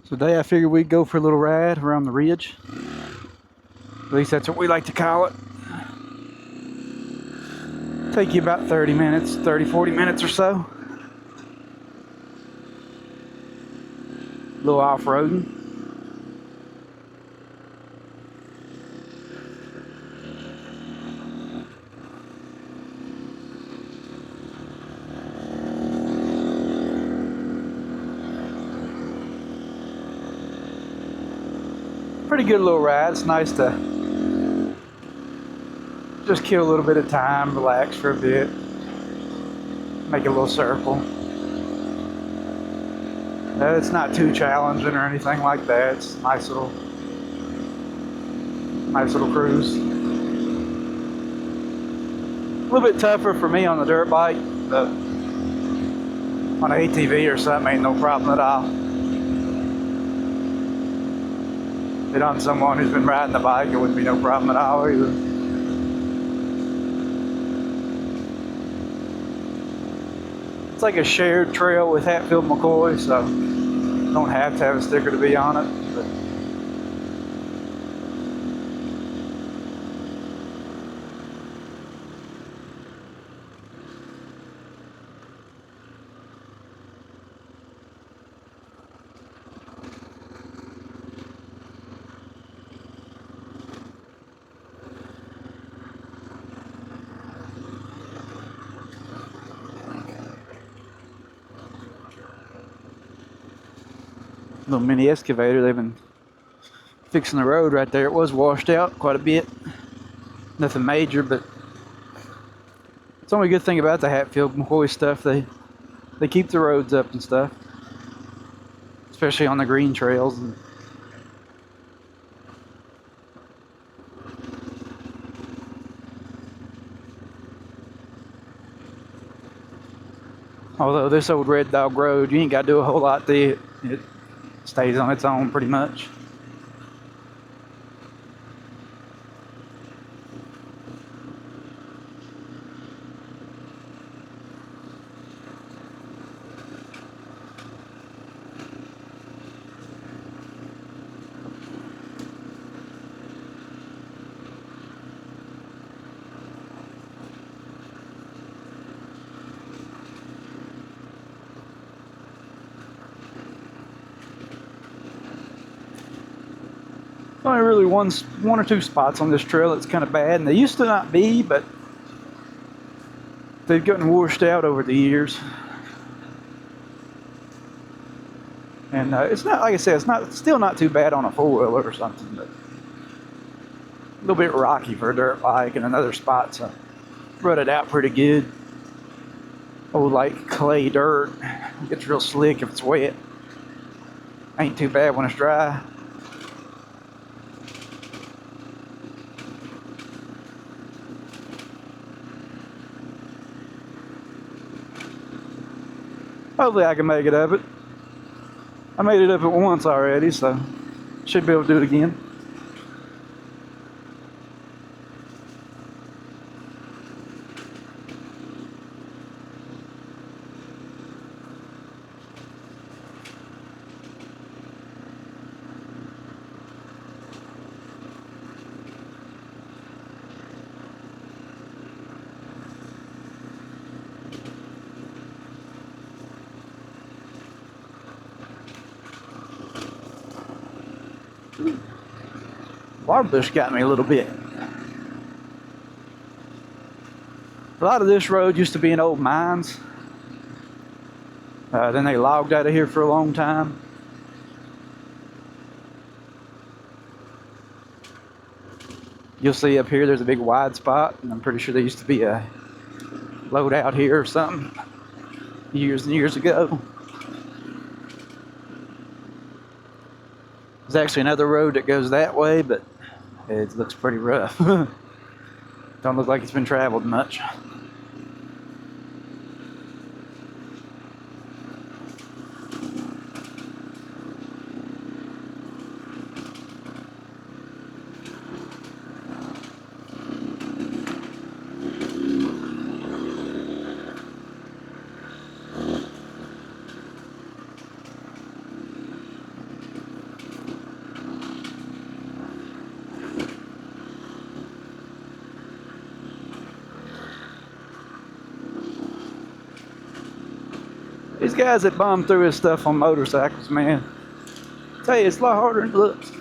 So today I figured we'd go for a little ride around the ridge. At least that's what we like to call it. Take you about 30 minutes, 40 minutes or so. A little off-roading. Pretty good little ride. It's nice to just kill a little bit of time, relax for a bit, make a little circle. It's not too challenging or anything like that. It's a nice little cruise. A little bit tougher for me on the dirt bike, but on an ATV or something ain't no problem at all. If on someone who's been riding the bike, it wouldn't be no problem at all either. It's like a shared trail with Hatfield McCoy, so you don't have to have a sticker to be on it. But little mini excavator, they've been fixing the road right there. It was washed out quite a bit. Nothing major, but it's the only good thing about the Hatfield McCoy stuff. They keep the roads up and stuff, especially on the green trails. And although this old Red Dog Road, you ain't got to do a whole lot to it. It stays on its own pretty much. Only really one or two spots on this trail that's kind of bad, and they used to not be, but they've gotten washed out over the years. And it's not, like I said, it's still not too bad on a four-wheeler or something, but a little bit rocky for a dirt bike, and another spot's rutted out pretty good. Old like clay dirt. It gets real slick if it's wet. Ain't too bad when it's dry. Hopefully I can make it up it. I made it up it once already, so should be able to do it again. Water bush got me a little bit. A lot of this road used to be in old mines. Then they logged out of here for a long time. You'll see up here there's a big wide spot, and I'm pretty sure there used to be a load out here or something years and years ago. There's actually another road that goes that way, but it looks pretty rough. Don't look like it's been traveled much. These guys that bomb through this stuff on motorcycles, man, I tell you, it's a lot harder than it looks.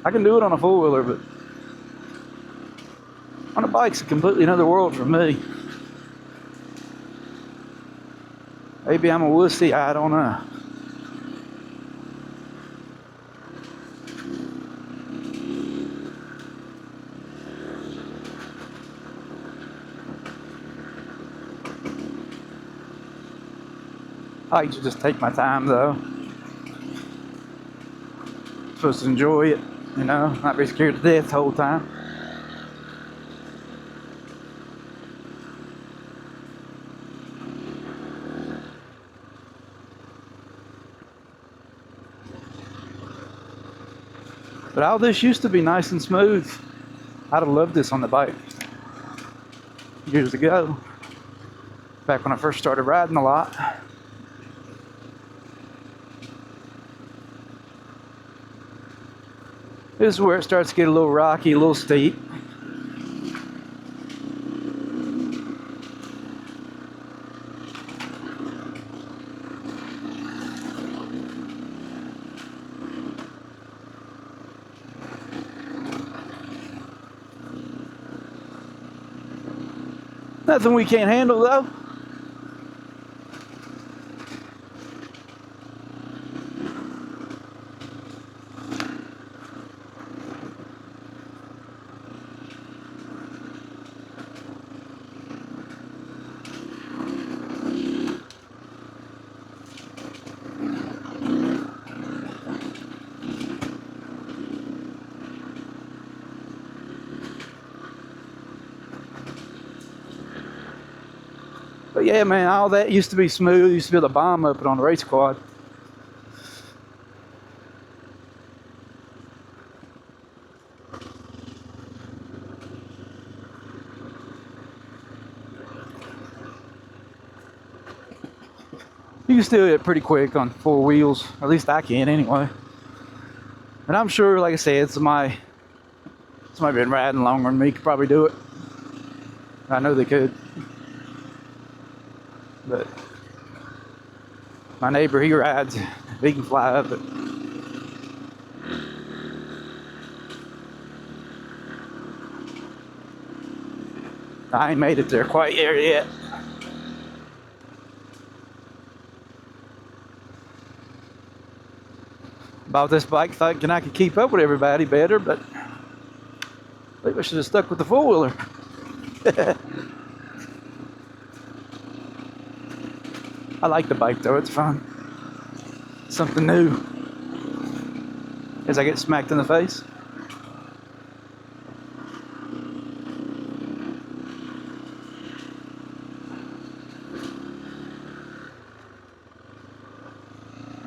I can do it on a four-wheeler, but on a bike's a completely another world for me. Maybe I'm a wussy, I don't know. I like to just take my time though. I'm supposed to enjoy it, you know, not be scared to death the whole time. But all this used to be nice and smooth. I'd have loved this on the bike years ago, back when I first started riding a lot. This is where it starts to get a little rocky, a little steep. Nothing we can't handle though. But yeah, man, all that used to be smooth. Used to be able to bomb up it on the race quad. You can still hit pretty quick on four wheels. At least I can anyway. And I'm sure, like I said, somebody been riding longer than me could probably do it. I know they could. But my neighbor, he rides. He can fly up it. I ain't made it there quite yet. Bought this bike thinking I could keep up with everybody better, but maybe I should have stuck with the four-wheeler. I like the bike though, it's fun. Something new. As I get smacked in the face.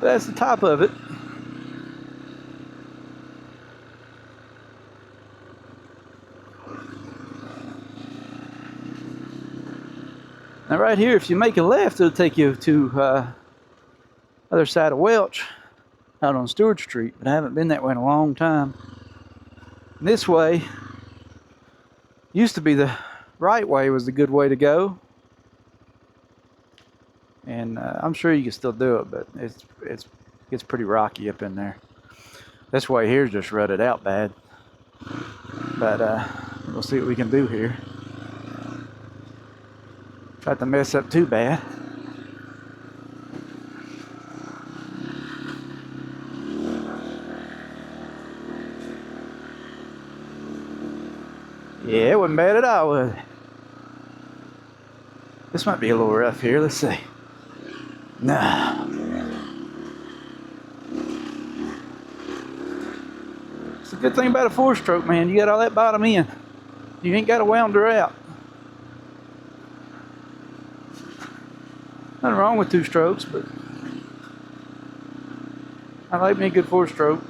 But that's the top of it. Now right here, if you make a left, it'll take you to other side of Welch, out on Stewart Street, but I haven't been that way in a long time. And this way, used to be the right way was the good way to go. And I'm sure you can still do it, but it's pretty rocky up in there. This way here is just rutted out bad. But we'll see what we can do here. Not to mess up too bad. Yeah, it wasn't bad at all, was it? This might be a little rough here. Let's see. Nah. It's a good thing about a four-stroke, man. You got all that bottom end. You ain't got to wound her out. Nothing wrong with two strokes, but I like me a good four-stroke.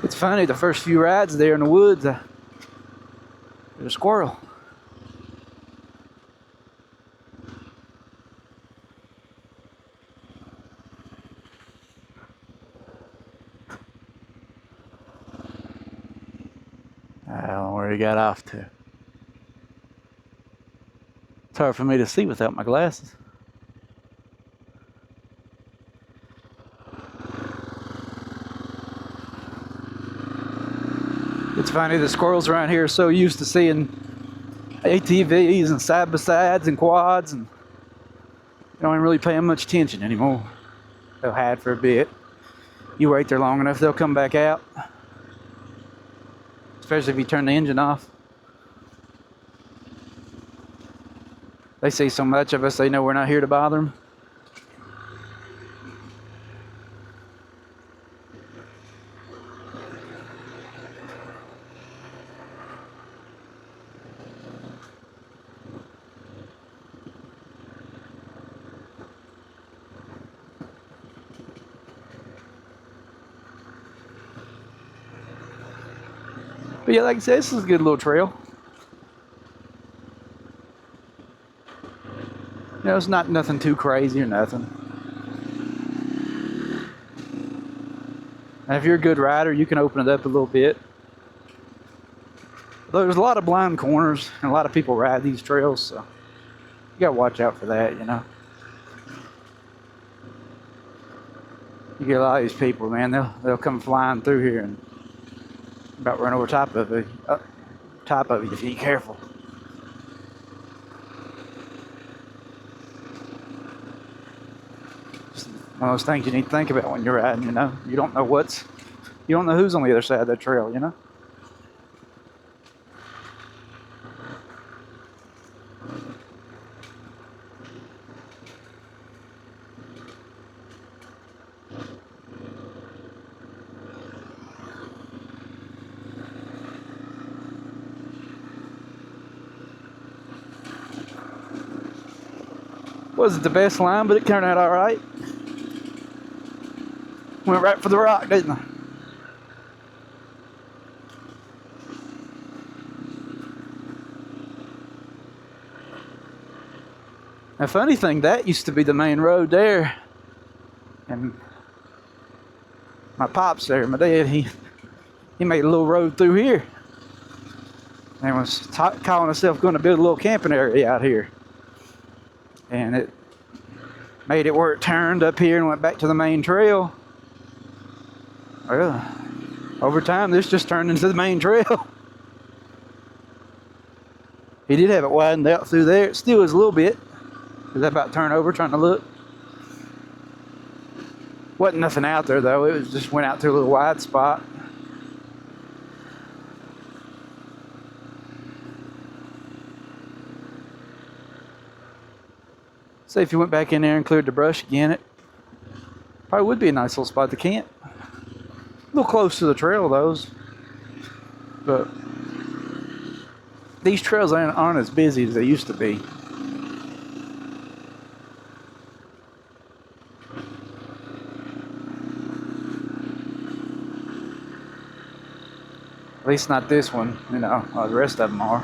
It's funny, the first few rides there in the woods, there's a squirrel. where he got off to. It's hard for me to see without my glasses. It's funny, the squirrels around here are so used to seeing ATVs and side-by-sides and quads, and they don't even really pay them much attention anymore. They'll hide for a bit. You wait there long enough, they'll come back out. Especially if you turn the engine off. They see so much of us, they know we're not here to bother them. But yeah, like I said, this is a good little trail. You know, it's not nothing too crazy or nothing. And if you're a good rider, you can open it up a little bit. Though there's a lot of blind corners, and a lot of people ride these trails, so you gotta watch out for that, you know. You get a lot of these people, man, they'll come flying through here and about run over top of you if you ain't careful. Just one of those things you need to think about when you're riding, you know. You don't know who's on the other side of that trail, you know. Wasn't the best line, but it turned out all right. Went right for the rock, didn't I? The funny thing, that used to be the main road there. And my pops there, my dad, he made a little road through here. And was calling himself going to build a little camping area out here. And it made it where it turned up here and went back to the main trail. Well, over time, this just turned into the main trail. He did have it widened out through there. It still is a little bit. Is that about turn over, trying to look? Wasn't nothing out there, though. It was just went out to a little wide spot. Say if you went back in there and cleared the brush again, it probably would be a nice little spot to camp. A little close to the trail, those. But these trails aren't as busy as they used to be. At least not this one, you know, the rest of them are.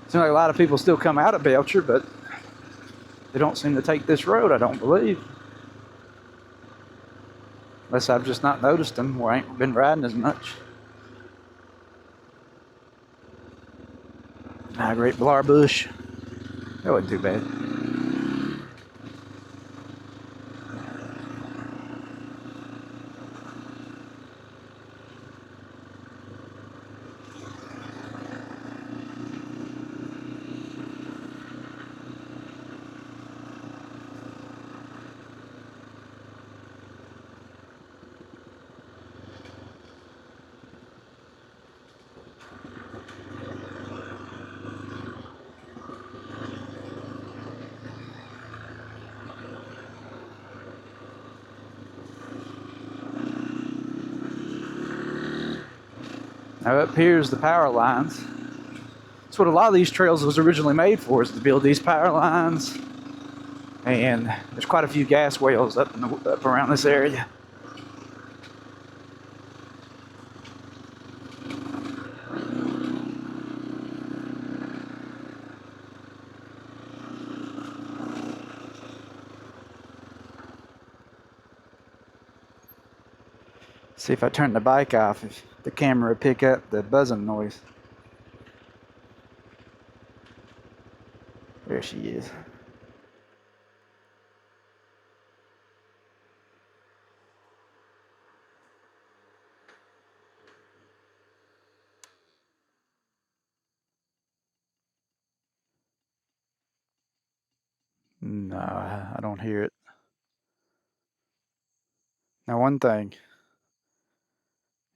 Seems like a lot of people still come out of Belcher, but they don't seem to take this road, I don't believe. Unless I've just not noticed them, or I ain't been riding as much. Ah, great blar bush. That wasn't too bad. Now up here is the power lines. That's what a lot of these trails was originally made for, is to build these power lines. And there's quite a few gas wells up around this area. See if I turn the bike off, if the camera would pick up the buzzing noise. There she is. No, I don't hear it. Now, one thing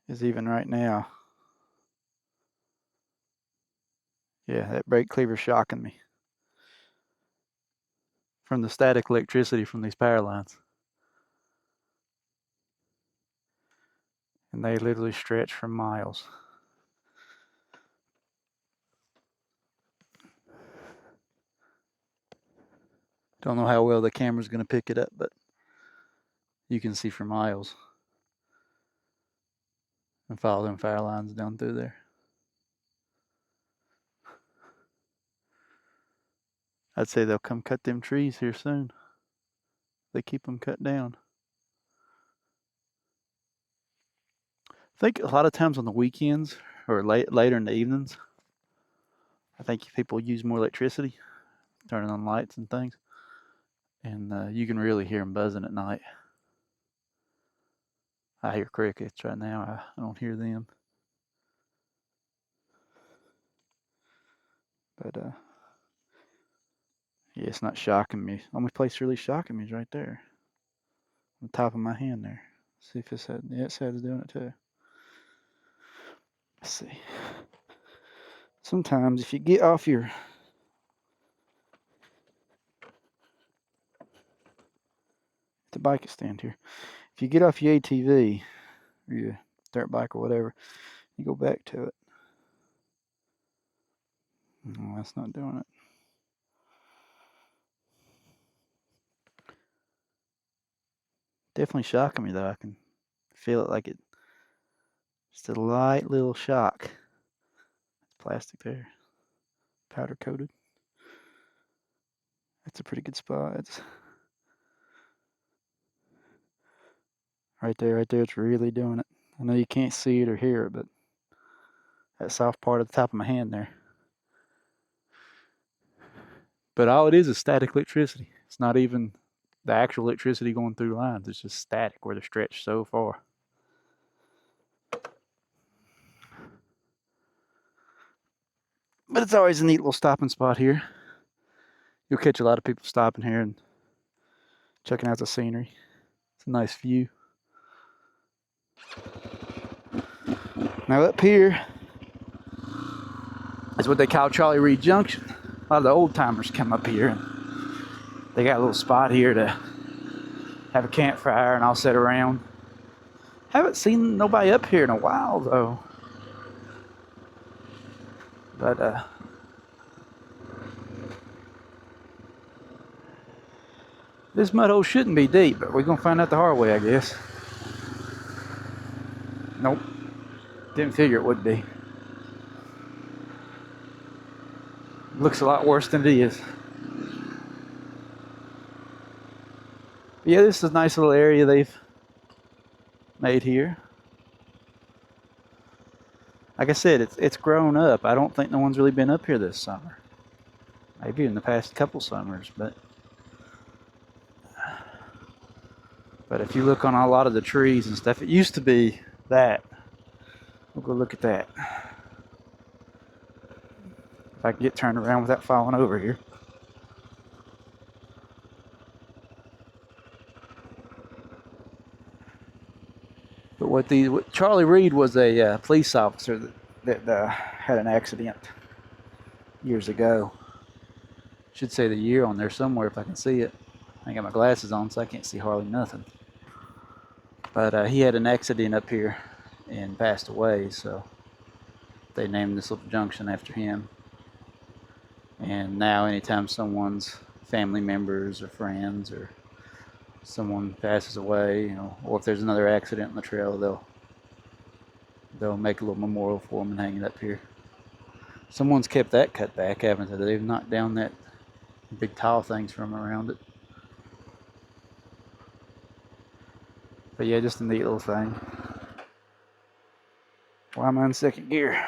is, even right now, yeah, that brake cleaver's shocking me from the static electricity from these power lines. And they literally stretch for miles. Don't know how well the camera's going to pick it up, but you can see for miles. And follow them power lines down through there. I'd say they'll come cut them trees here soon. They keep them cut down. I think a lot of times on the weekends or later in the evenings, I think people use more electricity, turning on lights and things. And you can really hear them buzzing at night. I hear crickets right now. I don't hear them. But yeah, it's not shocking me. The only place really shocking me is right there, on the top of my hand there. See if it's head. Yeah, its head's doing it too. Let's see. Sometimes if you get off your the bike stand here, if you get off your ATV or your dirt bike or whatever, you go back to it. No, that's not doing it. Definitely shocking me though. I can feel it like it. Just a light little shock. Plastic there, powder coated. That's a pretty good spot. It's right there, right there. It's really doing it. I know you can't see it or hear it, but that soft part at the top of my hand there. But all it is static electricity. It's not even the actual electricity going through lines. It's just static where they're stretched so far. But it's always a neat little stopping spot here. You'll catch a lot of people stopping here and checking out the scenery. It's a nice view. Now up here is what they call Charlie Reed Junction. A lot of the old timers come up here and they got a little spot here to have a campfire and all sit around. Haven't seen nobody up here in a while though. But this mud hole shouldn't be deep, but we're gonna find out the hard way, I guess. Nope. Didn't figure it would be. Looks a lot worse than it is. But yeah, this is a nice little area they've made here. Like I said, it's grown up. I don't think no one's really been up here this summer. Maybe in the past couple summers, but if you look on a lot of the trees and stuff, it used to be that. We'll go look at that. If I can get turned around without falling over here. But what Charlie Reed was a police officer that had an accident years ago. Should say the year on there somewhere if I can see it. I got my glasses on, so I can't see hardly nothing. But he had an accident up here and passed away, so they named this little junction after him. And now anytime someone's family members or friends or someone passes away, you know, or if there's another accident on the trail, they'll make a little memorial for them and hang it up here. Someone's kept that cut back, haven't they? They've knocked down that big tall things from around it. But yeah, just a neat little thing. Why am I in second gear?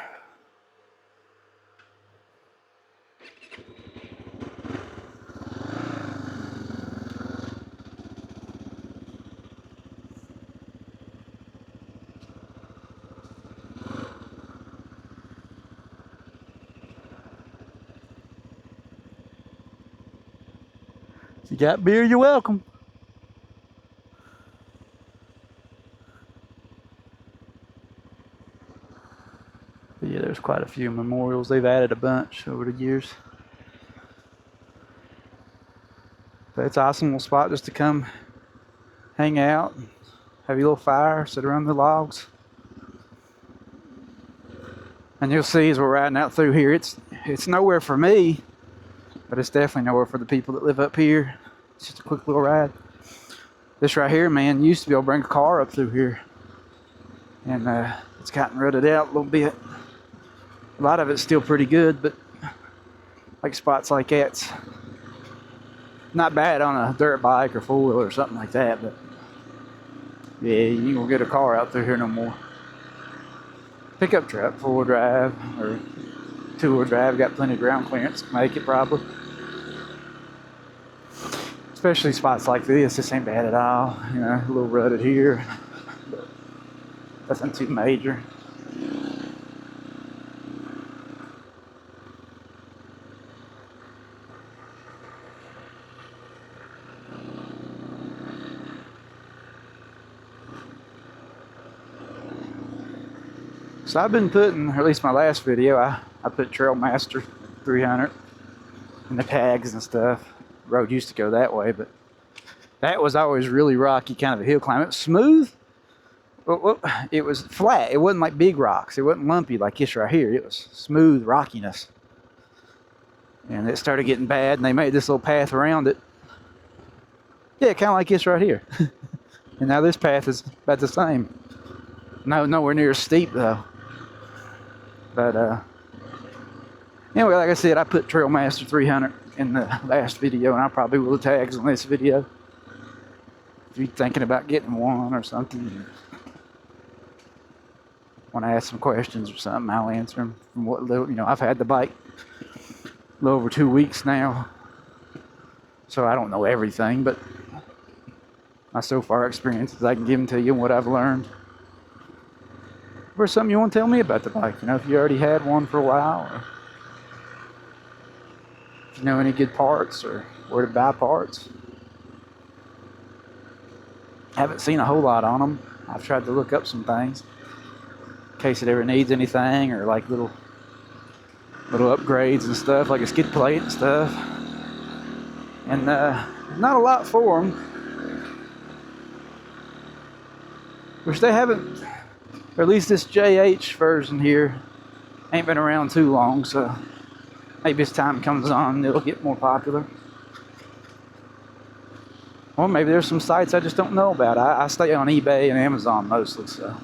If you got beer, you're welcome. But yeah, there's quite a few memorials. They've added a bunch over the years. But it's an awesome little spot just to come hang out, have your little fire, sit around the logs. And you'll see as we're riding out through here, it's nowhere for me, but it's definitely nowhere for the people that live up here. It's just a quick little ride. This right here, man, used to be able to bring a car up through here. And it's gotten rutted out a little bit. A lot of it's still pretty good, but like spots like that's not bad on a dirt bike or four-wheeler or something like that, but yeah, you ain't gonna get a car out through here no more. Pickup truck, four-wheel drive, or two-wheel drive, got plenty of ground clearance to make it probably. Especially spots like this ain't bad at all. You know, a little rutted here, but nothing too major. So I've been putting, or at least my last video, I put Trailmaster 300 in the tags and stuff. The road used to go that way, but that was always really rocky, kind of a hill climb. It was smooth. Well, it was flat. It wasn't like big rocks. It wasn't lumpy like this right here. It was smooth rockiness. And it started getting bad, and they made this little path around it. Yeah, kind of like this right here. And now this path is about the same. No, nowhere near as steep though. But anyway, like I said, I put Trailmaster 300 in the last video, and I probably will tags on this video. If you're thinking about getting one or something, want to ask some questions or something, I'll answer them. From what little, you know, I've had the bike a little over 2 weeks now, so I don't know everything, but my so far experiences, I can give them to you and what I've learned. Or something you want to tell me about the bike, you know, if you already had one for a while, or if you know any good parts or where to buy parts. Haven't seen a whole lot on them. I've tried to look up some things in case it ever needs anything, or like little upgrades and stuff, like a skid plate and stuff. And not a lot for them. Which they haven't, or at least this JH version here ain't been around too long, so maybe as time comes on it'll get more popular. Or maybe there's some sites I just don't know about. I stay on eBay and Amazon mostly, so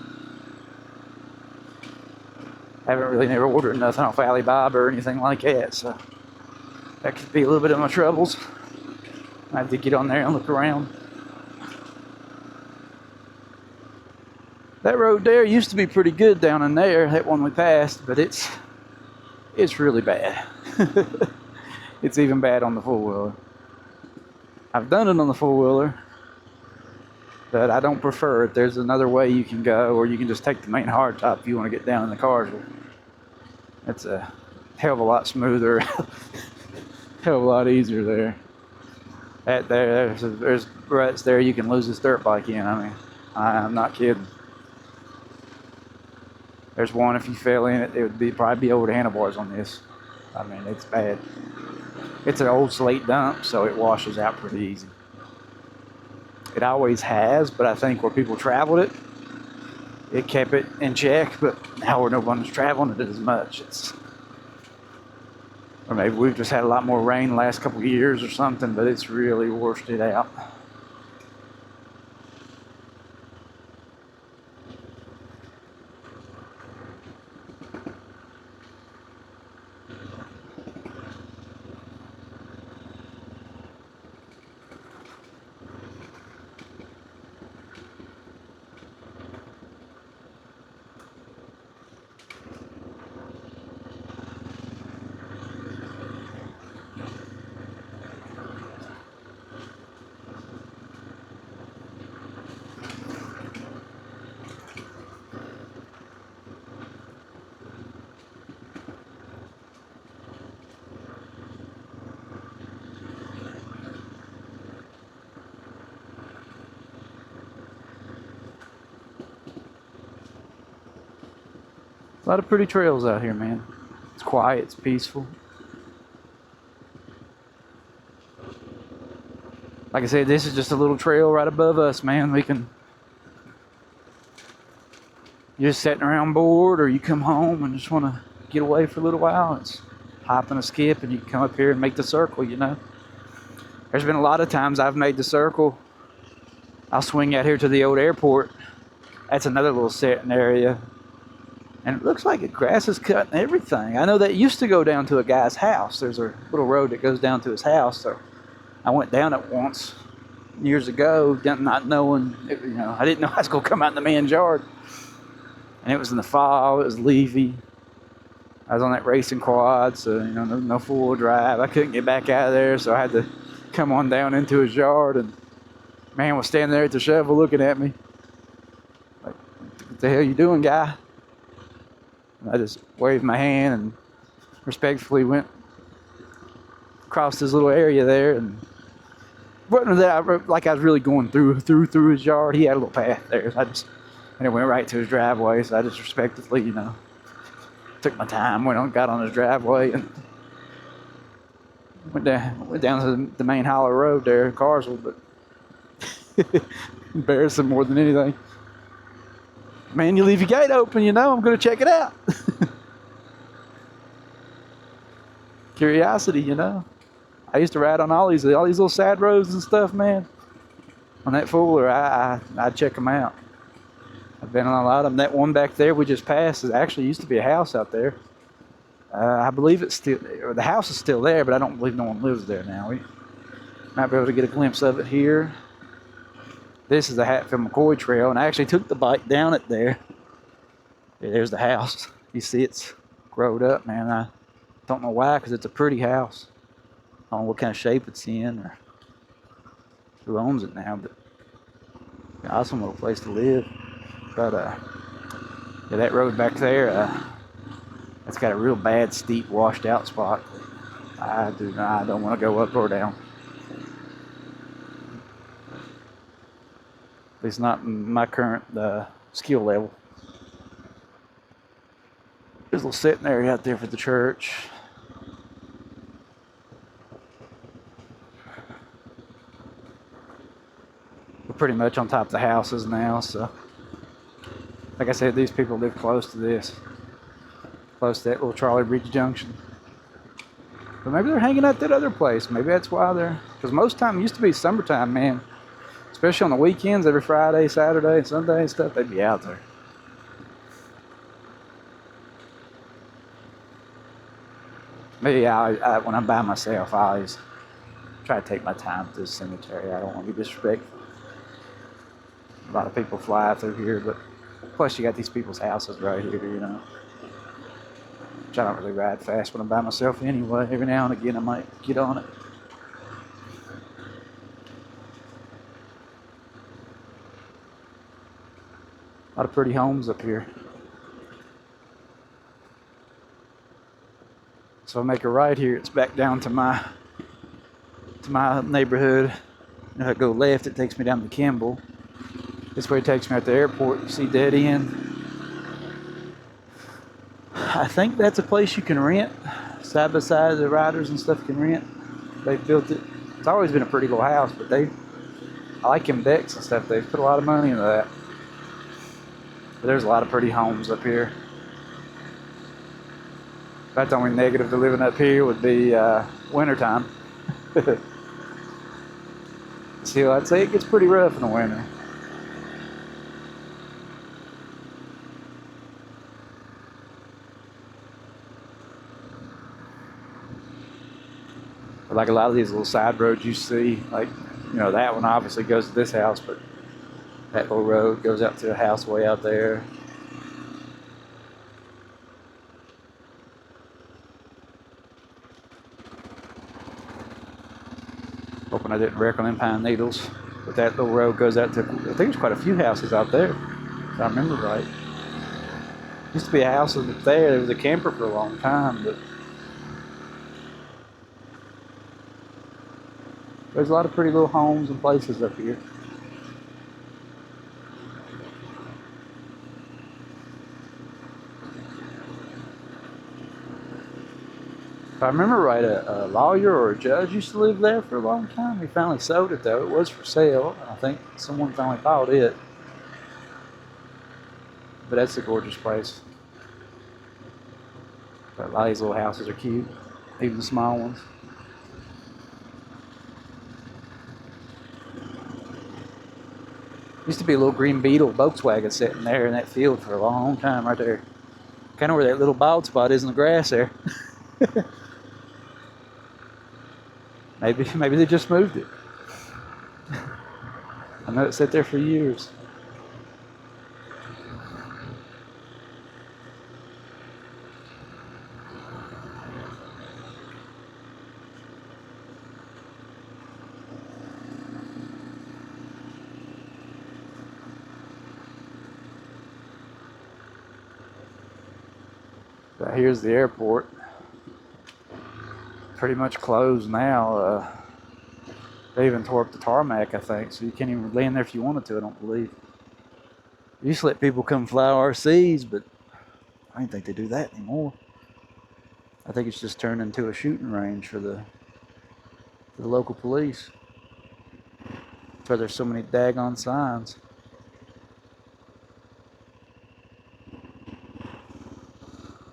haven't really never ordered nothing off Alibaba or anything like that, so that could be a little bit of my troubles. I have to get on there and look around. That road there used to be pretty good down in there, that one we passed, but it's really bad. It's even bad on the four-wheeler. I've done it on the four-wheeler, but I don't prefer it. There's another way you can go, or you can just take the main hardtop if you want to get down in the cars. It's a hell of a lot smoother, hell of a lot easier there. There's ruts there you can lose this dirt bike in. I mean, I'm not kidding. There's one, if you fell in it, it would probably be over the handlebars on this. I mean, it's bad. It's an old slate dump, so it washes out pretty easy. It always has, but I think where people traveled it, it kept it in check, but now where no one's traveling it as much, or maybe we've just had a lot more rain the last couple of years or something, but it's really washed it out. A lot of pretty trails out here, man. It's quiet, it's peaceful. Like I said, this is just a little trail right above us, man. We can, you're just sitting around bored, or you come home and just want to get away for a little while. It's hop and a skip, and you can come up here and make the circle, you know. There's been a lot of times I've made the circle. I'll swing out here to the old airport. That's another little sitting area. And it looks like the grass is cut and everything. I know that used to go down to a guy's house. There's a little road that goes down to his house. So I went down it once years ago, not knowing, you know, I didn't know I was going to come out in the man's yard. And it was in the fall, it was leafy. I was on that racing quad, so, you know, no four-wheel drive. I couldn't get back out of there, so I had to come on down into his yard. And man was standing there at the shovel looking at me. Like, what the hell you doing, guy? And I just waved my hand and respectfully went across this little area there, and wasn't that like I was really going through his yard. He had a little path there. So and it went right to his driveway. So I just respectfully, you know, took my time, got on his driveway, and went down to the main highway road there in Carswell. But embarrassing more than anything. Man, you leave your gate open, you know, I'm going to check it out. Curiosity, you know. I used to ride on all these little side roads and stuff, man. On that Fuller, I'd check them out. I've been on a lot of them. That one back there we just passed actually used to be a house out there. I believe it's still, the house is still there, but I don't believe no one lives there now. We might be able to get a glimpse of it here. This is the Hatfield-McCoy Trail, and I actually took the bike down it there. Yeah, there's the house. You see it's growed up, man. I don't know why, because it's a pretty house. I don't know what kind of shape it's in or who owns it now, but an awesome little place to live. But yeah, that road back there, that's got a real bad, steep, washed out spot. I don't want to go up or down. At least not in my current skill level. There's a little sitting area out there for the church. We're pretty much on top of the houses now, so like I said, these people live close to this. Close to that little trolley bridge junction. But maybe they're hanging out that other place. Maybe that's why they're, because most time it used to be summertime, man. Especially on the weekends, every Friday, Saturday, Sunday and stuff, they'd be out there. Me, when I'm by myself, I always try to take my time to the cemetery. I don't want to be disrespectful. A lot of people fly through here, but plus you got these people's houses right here, you know. Which I don't really ride fast when I'm by myself anyway. Every now and again I might get on it. A lot of pretty homes up here. So I make a right here, it's back down to my neighborhood. And if I go left, it takes me down to Kimball. This way it takes me at the airport. You see dead end. I think that's a place you can rent. Side by side, the riders and stuff can rent. They've built it. It's always been a pretty little house, but I like them decks and stuff. They've put a lot of money into that. But there's a lot of pretty homes up here. That's the only negative to living up here would be wintertime. Still, I'd say it gets pretty rough in the winter. But like a lot of these little side roads you see, like, you know, that one obviously goes to this house, but that little road goes out to a house way out there. Hoping I didn't wreck on them pine needles. But that little road goes out to, I think there's quite a few houses out there, if I remember right. Used to be a house up there. There was a camper for a long time, but there's a lot of pretty little homes and places up here. If I remember right, a lawyer or a judge used to live there for a long time. He finally sold it though. It was for sale. I think someone finally bought it. But that's a gorgeous place. But a lot of these little houses are cute, even the small ones. Used to be a little green Beetle Volkswagen sitting there in that field for a long time right there. Kind of where that little bald spot is in the grass there. Maybe they just moved it. I know it sat there for years. But here's the airport. Pretty much closed now. They even tore up the tarmac, I think, so you can't even land there if you wanted to, I don't believe. They used to let people come fly RCs, but I don't think they do that anymore. I think it's just turned into a shooting range for the local police. That's why there's so many daggone signs.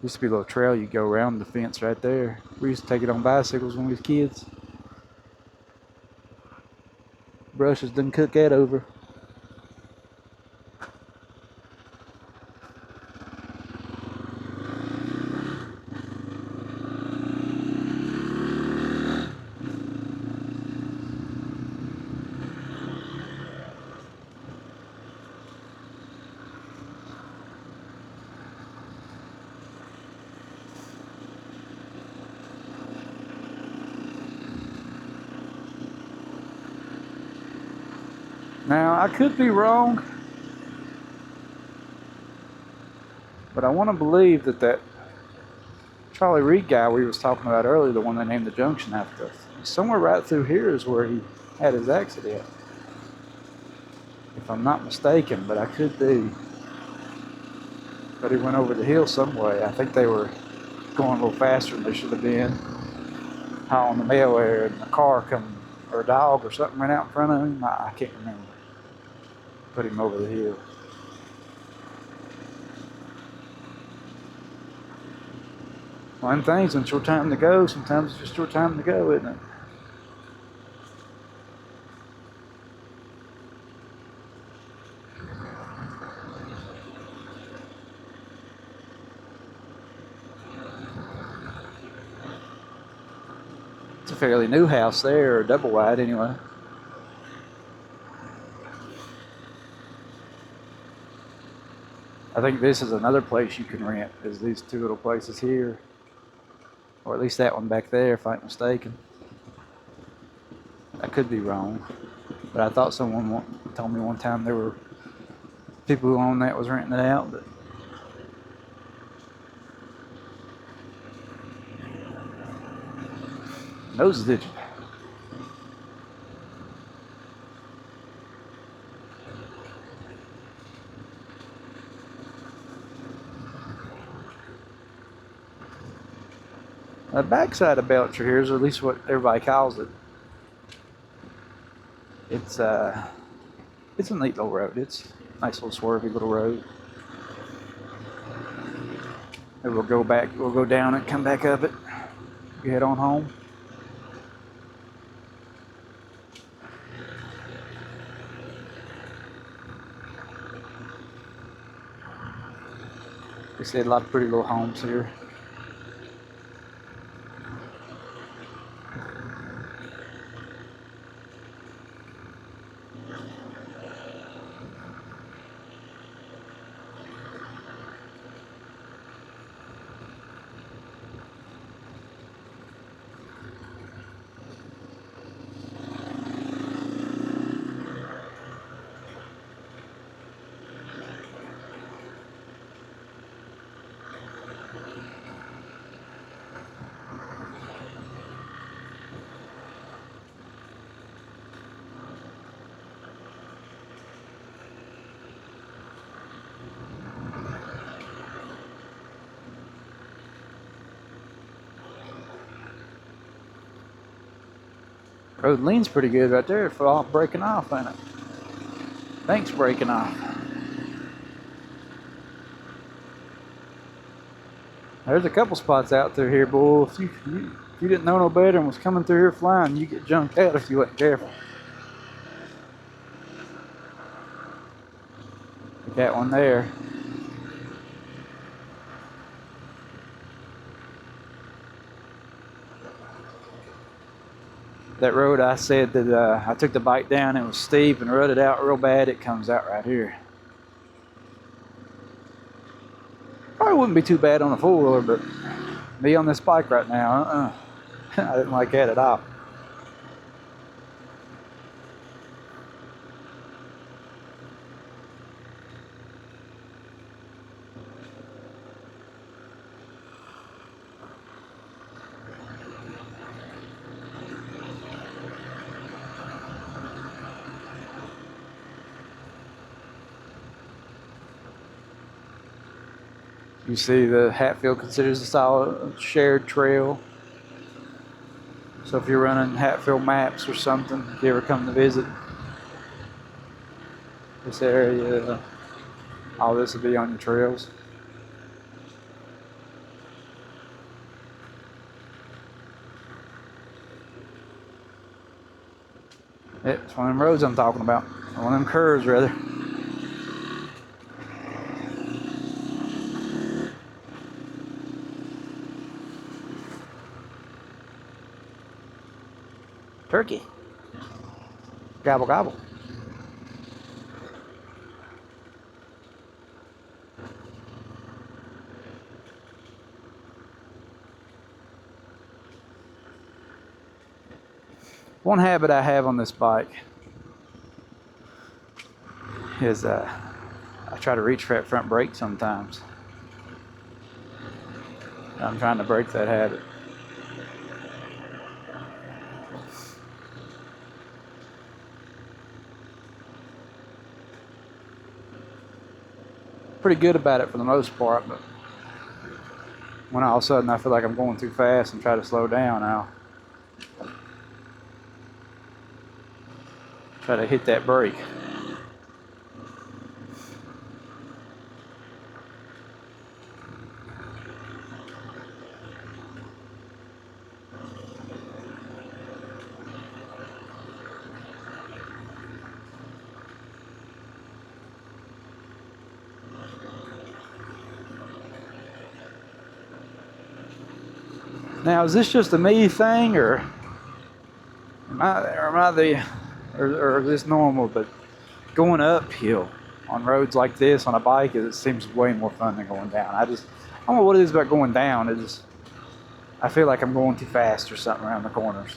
Used to be a little trail you go around the fence right there. We used to take it on bicycles when we was kids. Brushes didn't cook that over. Now, I could be wrong, but I want to believe that Charlie Reed guy we was talking about earlier, the one they named the junction after, somewhere right through here is where he had his accident. If I'm not mistaken, but I could be. But he went over the hill some way. I think they were going a little faster than they should have been. Hauling the mail there, and the car come, or a dog or something ran out in front of him. I can't remember. Put him over the hill. One thing's when it's your time to go, sometimes it's just your time to go, isn't it? It's a fairly new house there, or double wide anyway. I think this is another place you can rent, is these two little places here. Or at least that one back there, if I ain't mistaken. I could be wrong. But I thought someone told me one time there were people who owned that was renting it out. But nose did you? The backside of Belcher here is at least what everybody calls it. It's a neat little road. It's a nice little swervy little road. And we'll go down it, come back up it, head on home. They said a lot of pretty little homes here. Road leans pretty good right there for all breaking off, ain't it? Thanks, breaking off. There's a couple spots out through here, boy. If you didn't know no better and was coming through here flying, you get junked out if you wasn't careful. Got one there. That road I said that I took the bike down, it was steep and rutted out real bad, it comes out right here. Probably wouldn't be too bad on a four-wheeler, but me on this bike right now, I didn't like that at all. You see the Hatfield considers this all a shared trail. So if you're running Hatfield maps or something, if you ever come to visit this area, all this will be on your trails. It's one of them roads I'm talking about. One of them curves, rather. Turkey. Gobble, gobble. One habit I have on this bike is I try to reach for that front brake sometimes. I'm trying to break that habit. Pretty good about it for the most part, but when all of a sudden I feel like I'm going too fast and try to slow down, I'll try to hit that brake. Now, is this just a me thing, or is this normal? But going uphill on roads like this on a bike, it seems way more fun than going down. I don't know what it is about going down. I feel like I'm going too fast or something around the corners.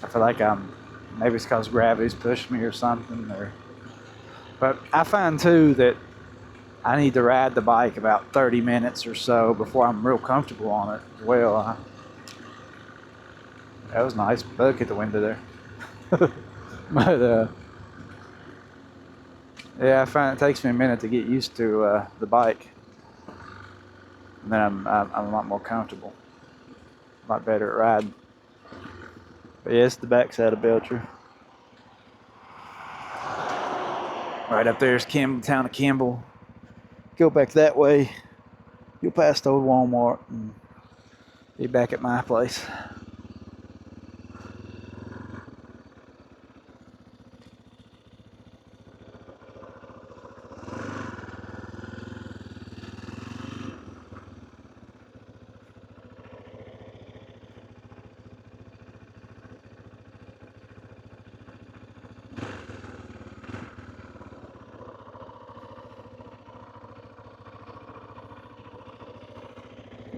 I feel like maybe it's because gravity's pushing me or something. But I find too that I need to ride the bike about 30 minutes or so before I'm real comfortable on it as well. That was nice. Bug hit the window there. But yeah, I find it takes me a minute to get used to the bike, and then I'm a lot more comfortable, a lot better at riding. But yeah, it's the backside of Belcher. Right up there is town of Kimball. Go back that way, you'll pass the old Walmart and be back at my place.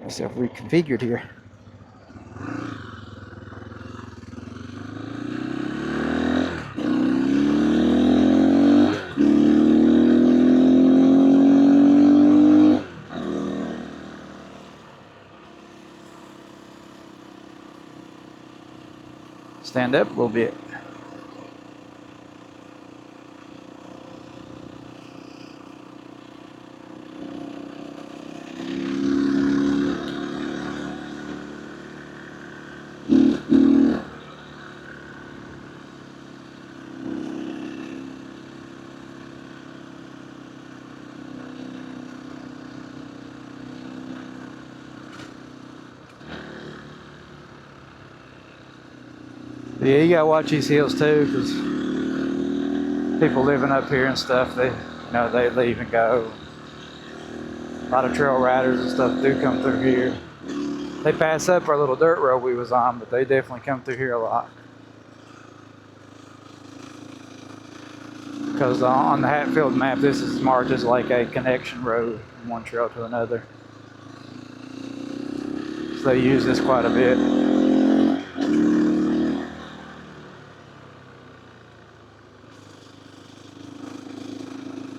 Myself reconfigured here. Stand up a little bit. Yeah, you gotta watch these hills too, because people living up here and stuff, they leave and go. A lot of trail riders and stuff do come through here. They pass up our little dirt road we was on, but they definitely come through here a lot. Because on the Hatfield map, this is marked as like a connection road from one trail to another. So they use this quite a bit.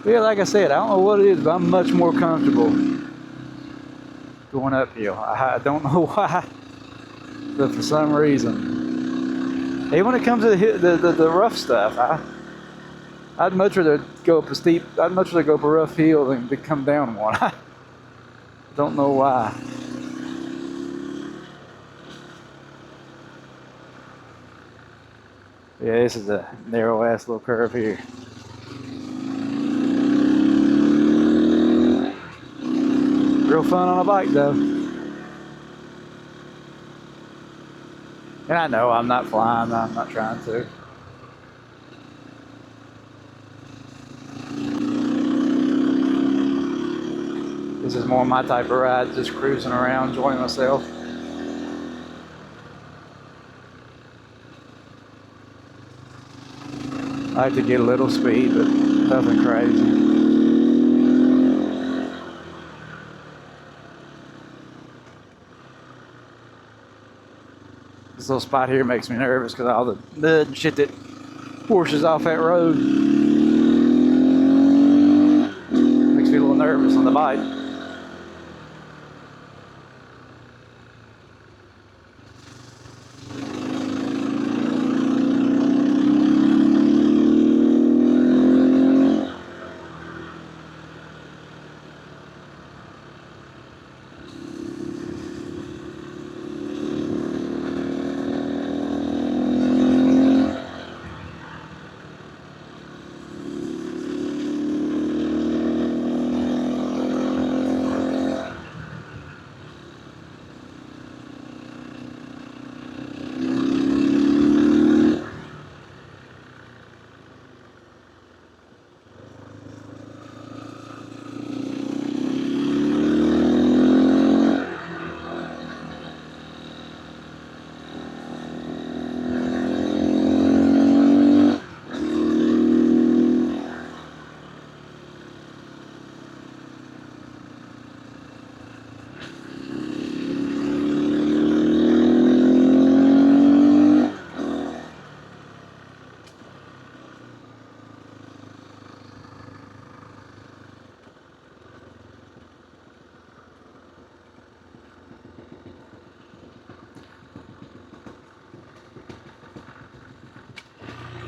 But yeah, like I said, I don't know what it is, but I'm much more comfortable going uphill. I don't know why, but for some reason. Even when it comes to the rough stuff, I'd much rather go up a rough hill than to come down one. I don't know why. Yeah, this is a narrow ass little curve here. Real fun on a bike though. And I know I'm not flying, I'm not trying to. This is more my type of ride, just cruising around, enjoying myself. I like to get a little speed, but nothing crazy. This little spot here makes me nervous because all the mud and shit that washes off that road. Makes me a little nervous on the bike.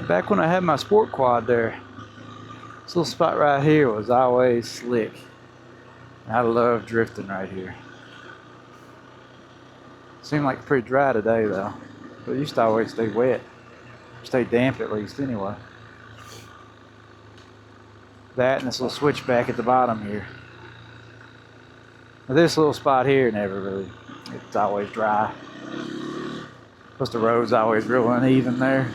Back when I had my sport quad there, this little spot right here was always slick. I love drifting right here. Seemed like pretty dry today though, but it used to always stay wet. Stay damp at least anyway. That and this little switchback at the bottom here. Now this little spot here never really, it's always dry. Plus the road's always real uneven there.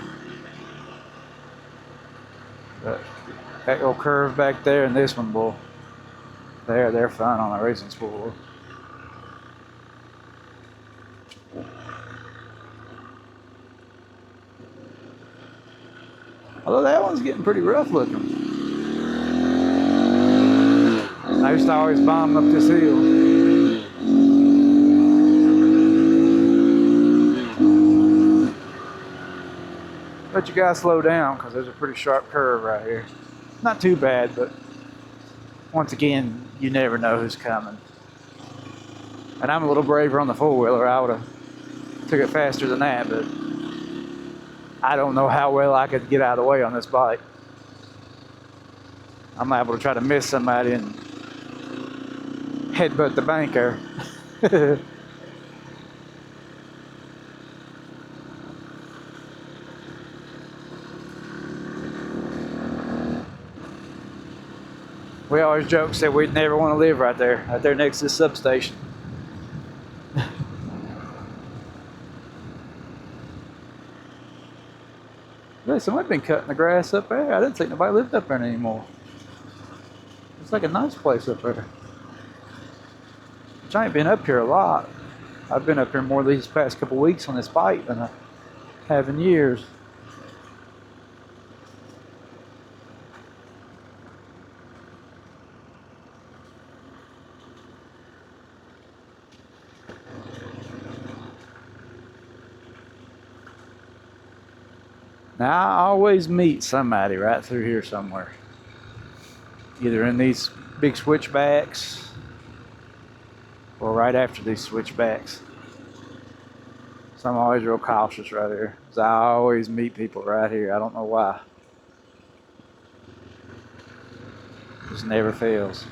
But that little curve back there and this one, boy, they're fun on a racing spool. Although that one's getting pretty rough looking. I used to always bomb up this hill. But you gotta slow down because there's a pretty sharp curve right here. Not too bad, but once again, you never know who's coming. And I'm a little braver on the four-wheeler. I would have took it faster than that, but I don't know how well I could get out of the way on this bike. I'm liable to try to miss somebody and headbutt the banker. We always joke, said we'd never want to live right there next to the substation. Hey, somebody been cutting the grass up there. I didn't think nobody lived up there anymore. It's like a nice place up there. Which I ain't been up here a lot. I've been up here more these past couple weeks on this bike than I have in years. Now I always meet somebody right through here somewhere. Either in these big switchbacks or right after these switchbacks. So I'm always real cautious right here, because I always meet people right here. I don't know why. Just never fails.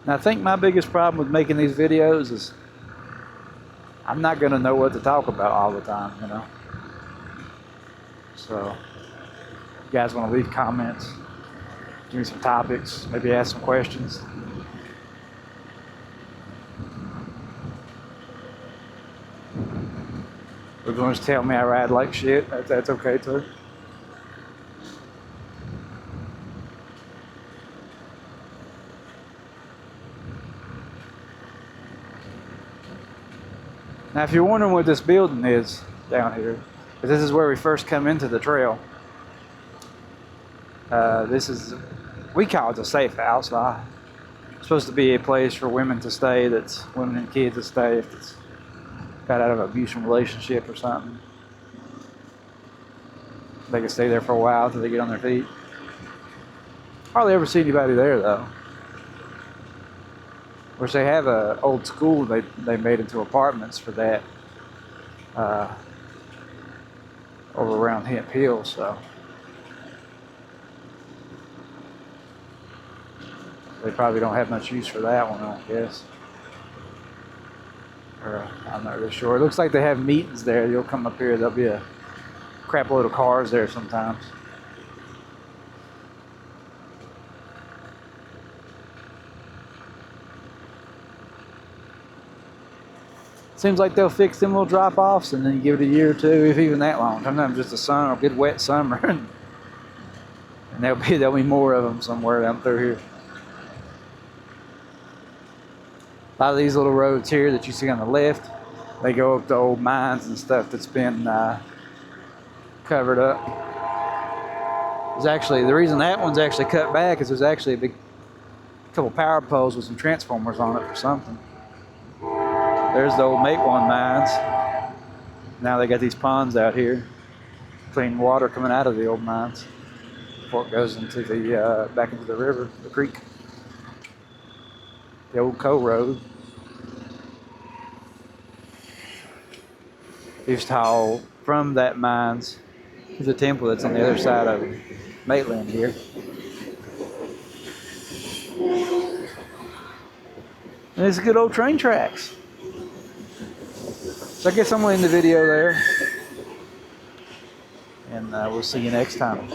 And I think my biggest problem with making these videos is I'm not going to know what to talk about all the time, you know. So, if you guys want to leave comments, give me some topics, maybe ask some questions. If you're going to tell me I ride like shit, that's okay too. Now, if you're wondering what this building is down here, this is where we first come into the trail. This is, we call it a safe house. It's supposed to be a place for women to stay, that's women and kids to stay if it's got out of an abusive relationship or something. They can stay there for a while until they get on their feet. Hardly ever see anybody there though. Of course, they have an old school they made into apartments for that over around Hemp Hill, so they probably don't have much use for that one, I guess. Or I'm not really sure. It looks like they have meetings there. You'll come up here, there'll be a crap load of cars there sometimes. Seems like they'll fix them little drop-offs and then you give it a year or two, if even that long. Sometimes just a sun or a good wet summer, and there'll be more of them somewhere down through here. A lot of these little roads here that you see on the left, they go up to old mines and stuff that's been covered up. There's actually, the reason that one's actually cut back is there's actually a big couple power poles with some transformers on it for something. There's the old Mt. 1 mines. Now they got these ponds out here. Clean water coming out of the old mines before it goes into the back into the river, the creek. The old coal road. Used to haul from that mines to the temple that's on the other side of Maitland here. And there's good old train tracks. So I guess I'm going to end the video there, and we'll see you next time.